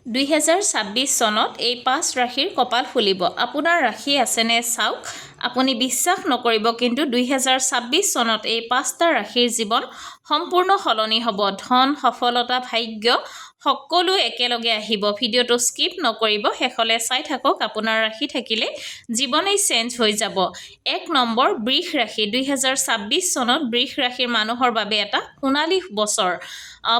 2026 চনত এই 5 ৰাশিৰ কপাল ফুলিব। আপোনাৰ ৰাশি আছেনে চাওক। আপুনি বিশ্বাস নকৰিব, কিন্তু 2026 চনত এই 5টা ৰাশিৰ জীৱন সম্পূৰ্ণ সলনি হ'ব। ধন, সফলতা, ভাগ্য সকলো একেলগে আহিব। ভিডিঅ'টো স্কিপ নকৰিব, শেষলৈ চাই থাকক। আপোনাৰ ৰাশি থাকিলে জীৱনেই চেঞ্জ হৈ যাব। 1 নম্বৰ বৃষ ৰাশি। 2026 চনত বৃষ ৰাশিৰ মানুহৰ বাবে এটা সোণালী বছৰ।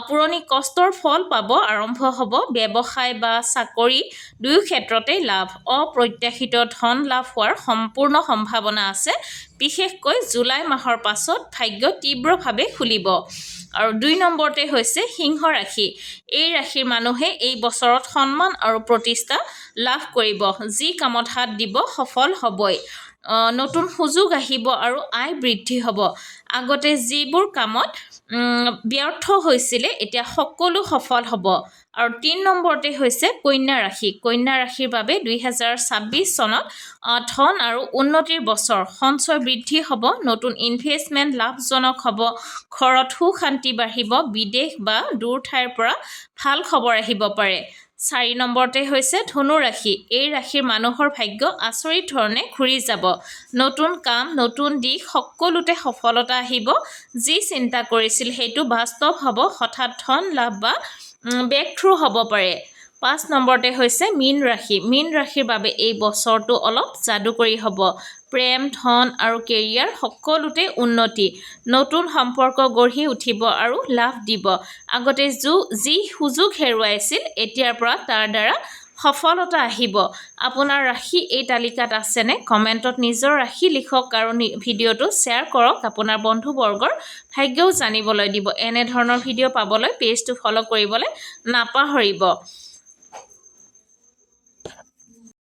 পুৰণি কষ্টৰ ফল পাব, আৰম্ভ হ'ব। ব্যৱসায় বা চাকৰি দুয়ো ক্ষেত্ৰতেই লাভ। অপ্ৰত্যাশিত ধন লাভ হোৱাৰ সম্পূৰ্ণ সম্ভাৱনা আছে। বিশেষকৈ জুলাই মাহৰ পাছত ভাগ্য তীব্ৰভাৱে খুলিব। আৰু 2 নম্বৰতে হৈছে সিংহ ৰাশি। এই ৰাশিৰ মানুহে এই বছৰত সন্মান আৰু প্ৰতিষ্ঠা লাভ কৰিব। যি কামত হাত দিব সফল হ'বই। নতুন সুযোগ আহিব আৰু আয় বৃদ্ধি হ'ব। আগতে যিবোৰ কামত ব্যৰ্থ হৈছিলে এতিয়া সকলো সফল হ'ব। আৰু 3 নম্বৰতে হৈছে কন্যা ৰাশি। কন্যা ৰাশিৰ বাবে 2026 চনত ধন আৰু উন্নতিৰ বছৰ। সঞ্চয় বৃদ্ধি হ'ব, নতুন ইনভেষ্টমেণ্ট লাভজনক হ'ব, ঘৰত সুখ শান্তি বাঢ়িব, বিদেশ বা দূৰ ঠাইৰ পৰা ভাল খবৰ আহিব পাৰে। 4 নম্বৰতে হৈছে ধনু ৰাশি। এই ৰাশিৰ মানুহৰ ভাগ্য আচৰিত ধৰণে ঘূৰি যাব। নতুন কাম, নতুন দিশ সকলোতে সফলতা আহিব। যি চিন্তা কৰিছিল সেইটো বাস্তৱ হ'ব। হঠাৎ ধন লাভ বা ব্ৰেকথ্ৰু হ'ব পাৰে। 5 নম্বৰতে হৈছে মীন ৰাশি। মীন ৰাশিৰ বাবে এই বছৰটো অলপ যাদুকৰী হ'ব। প্ৰেম, ধন আৰু কেৰিয়াৰ সকলোতে উন্নতি। নতুন সম্পৰ্ক গঢ়ি উঠিব আৰু লাভ দিব। আগতে যি সুযোগ হেৰুৱাইছিল এতিয়াৰ পৰা তাৰ দ্বাৰা সফলতা আহিব। আপোনাৰ ৰাশি এই তালিকাত আছেনে? কমেণ্টত নিজৰ ৰাশি লিখক আৰু ভিডিঅ'টো শ্বেয়াৰ কৰক। আপোনাৰ বন্ধুবৰ্গৰ ভাগ্যও জানিবলৈ দিব। এনেধৰণৰ ভিডিঅ' পাবলৈ পেজটো ফ'ল' কৰিবলৈ নাপাহৰিব।